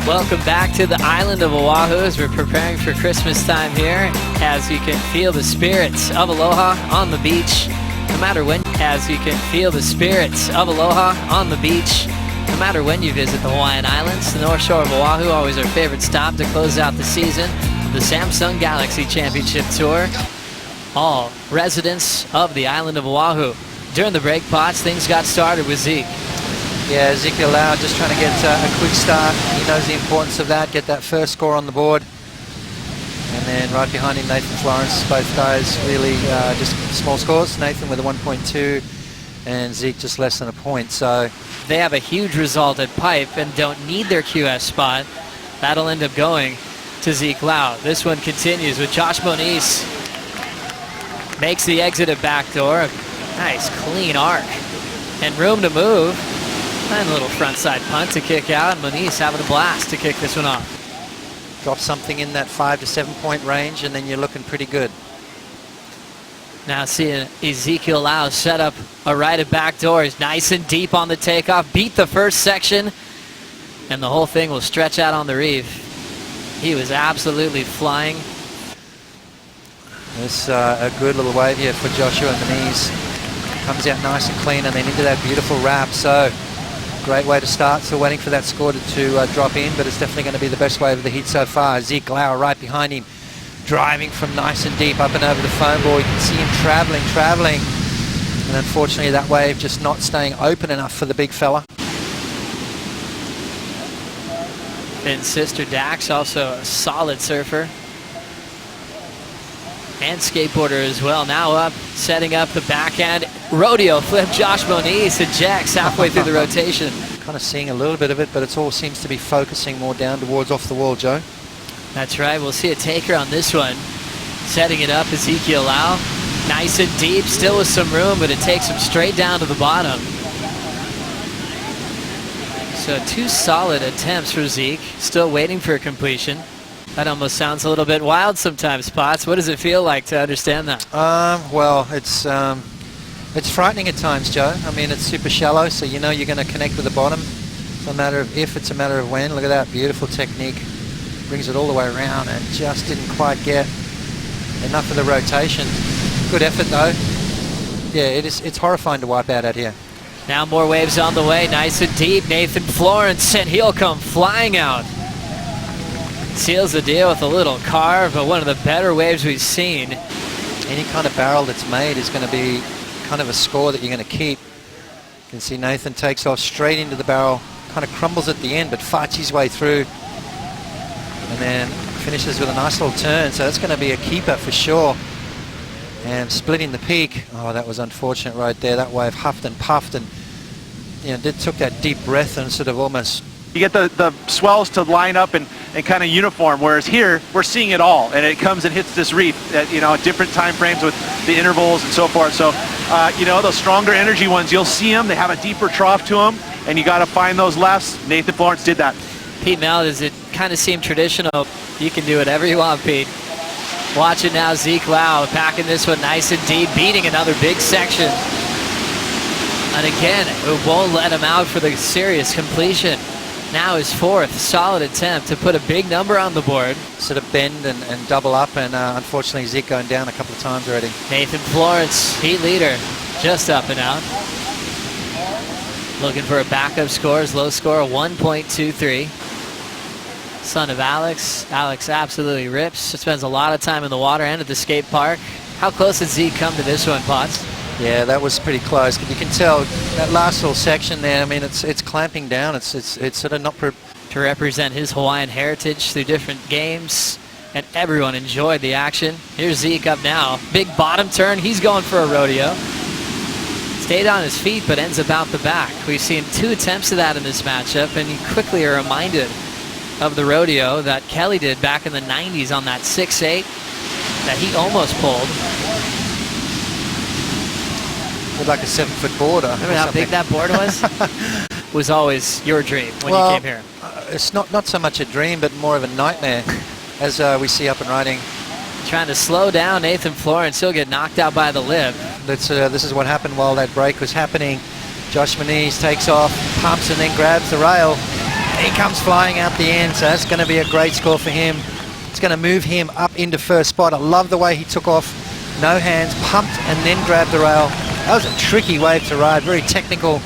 Welcome back to the island of Oahu as we're preparing for Christmas time here, as you can feel the spirits of aloha on the beach, no matter when. As you can feel the spirits of aloha on the beach, no matter when you visit the Hawaiian Islands. The North Shore of Oahu, always our favorite stop to close out the season of the Samsung Galaxy Championship Tour. All residents of the island of Oahu. During the break pots, things got started with Zeke. Yeah, Ezekiel just trying to get a quick start. He knows the importance of that, get that first score on the board. And then right behind him, Nathan, Florence. Both guys really just small scores. Nathan with a 1.2 and Zeke just less than a point. So they have a huge result at pipe and don't need their QS spot. That'll end up going to Zeke Lau. This one continues with Josh Moniz. Makes the exit at backdoor. Nice clean arc and room to move. And a little frontside punt to kick out. Moniz having a blast to kick this one off. Drop something in that 5 to 7 point range and then you're looking pretty good. Now seeing Ezekiel Lau set up a right at backdoor. He's nice and deep on the takeoff. Beat the first section. And the whole thing will stretch out on the reef. He was absolutely flying. This a good little wave here for Joshua Moniz. Comes out nice and clean and then into that beautiful wrap. So great way to start. Still waiting for that score to drop in, but it's definitely going to be the best wave of the heat so far. Zeke Lau right behind him, driving from nice and deep up and over the foam ball. You can see him traveling. And unfortunately that wave just not staying open enough for the big fella. Finn's sister Dax, also a solid surfer. And skateboarder as well. Now up, setting up the backhand. Rodeo flip. Josh Moniz ejects halfway through the rotation. Kind of seeing a little bit of it, but it all seems to be focusing more down towards off the wall, Joe. That's right. We'll see a taker on this one. Setting it up, Ezekiel Lau. Nice and deep, still with some room, but it takes him straight down to the bottom. So 2 solid attempts for Zeke. Still waiting for a completion. That almost sounds a little bit wild sometimes, Potts. What does it feel like to understand that? Well, it's frightening at times, Joe. I mean, it's super shallow, so you know you're going to connect with the bottom. It's a matter of if, it's a matter of when. Look at that beautiful technique. Brings it all the way around and just didn't quite get enough of the rotation. Good effort, though. Yeah, it's horrifying to wipe out here. Now more waves on the way. Nice and deep. Nathan Florence, and he'll come flying out. Seals the deal with a little carve, but one of the better waves we've seen. Any kind of barrel that's made is going to be kind of a score that you're going to keep. You can see Nathan takes off straight into the barrel, kind of crumbles at the end, but fights his way through. And then finishes with a nice little turn, so that's going to be a keeper for sure. And splitting the peak, oh, that was unfortunate right there. That wave huffed and puffed and took that deep breath and sort of almost... You get the swells to line up and kind of uniform, whereas here we're seeing it all, and it comes and hits this reef at at different time frames with the intervals and so forth. So those stronger energy ones, you'll see them, they have a deeper trough to them, and you got to find those lefts. Nathan Florence did that. Pete Mel, does it kind of seem traditional? You can do whatever you want, Pete. Watch it now, Zeke Lau packing this one nice and deep, beating another big section. And again, it won't let him out for the serious completion. Now his 4th solid attempt to put a big number on the board. Sort of bend and double up, and unfortunately Zeke going down a couple of times already. Nathan Florence, heat leader, just up and out. Looking for a backup score, his low score, 1.23. Son of Alex. Alex absolutely rips. Spends a lot of time in the water and at the skate park. How close did Zeke come to this one, Potts? Yeah, that was pretty close. But you can tell that last little section there, I mean, it's clamping down. It's sort of not... To represent his Hawaiian heritage through different games, and everyone enjoyed the action. Here's Zeke up now. Big bottom turn. He's going for a rodeo. Stayed on his feet, but ends about the back. We've seen 2 attempts of that in this matchup, and you quickly are reminded of the rodeo that Kelly did back in the 90s on that 6-8 that he almost pulled. With like a 7-foot board. Remember how big that board was? Was always your dream when you came here. It's not so much a dream, but more of a nightmare, as we see up and riding. Trying to slow down Nathan Florence. He'll get knocked out by the lip. This is what happened while that break was happening. Josh Moniz takes off, pumps, and then grabs the rail. He comes flying out the end, so that's going to be a great score for him. It's going to move him up into first spot. I love the way he took off, no hands, pumped and then grabbed the rail. That was a tricky wave to ride, very technical.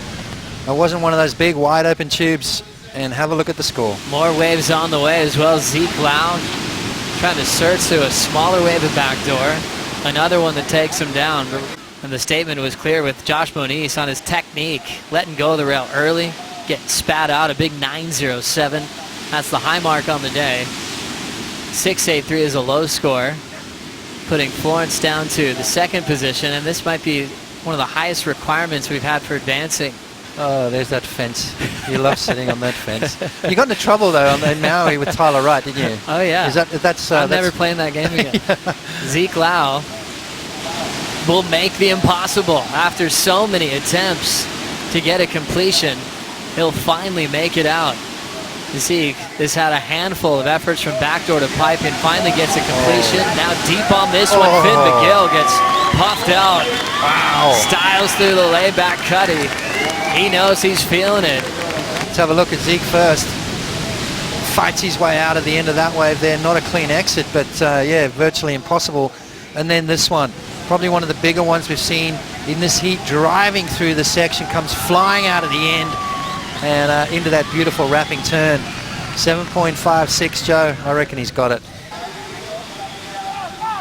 It wasn't one of those big wide open tubes. And have a look at the score. More waves on the way as well. Zeke Lau trying to search through a smaller wave of backdoor. Another one that takes him down. And the statement was clear with Josh Moniz on his technique. Letting go of the rail early, getting spat out, a big 9.07. That's the high mark on the day. 6.83 is a low score, putting Florence down to the second position. And this might be one of the highest requirements we've had for advancing. Oh, there's that fence. You love sitting on that fence. You got into trouble though in Maui with Tyler Wright, didn't you? Oh yeah. I'm never playing that game again. Zeke Lau will make the impossible after so many attempts to get a completion. He'll finally make it out. Zeke has had a handful of efforts from backdoor to pipe and finally gets a completion. Now deep on this one, Finn McGill gets puffed out. Wow. Styles through the layback cutty. He knows he's feeling it. Let's have a look at Zeke first. Fights his way out of the end of that wave there. Not a clean exit, but yeah, virtually impossible. And then this one, probably one of the bigger ones we've seen in this heat, driving through the section, comes flying out of the end and into that beautiful wrapping turn. 7.56, Joe. I reckon he's got it.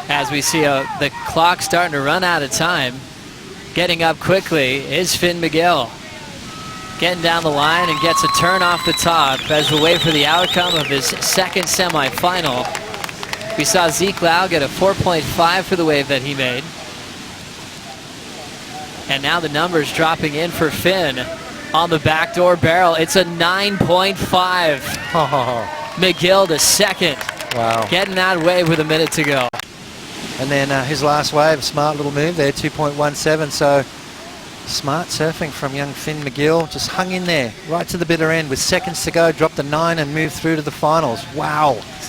As we see the clock starting to run out of time, getting up quickly is Finn McGill. Getting down the line and gets a turn off the top as we wait for the outcome of his second semifinal. We saw Zeke Lau get a 4.5 for the wave that he made. And now the numbers dropping in for Finn on the backdoor barrel. It's a 9.5. McGill to second. Wow. Getting that wave with a minute to go. And then his last wave, smart little move there, 2.17. So smart surfing from young Finn McGill. Just hung in there right to the bitter end with seconds to go, dropped the 9 and moved through to the finals. Wow.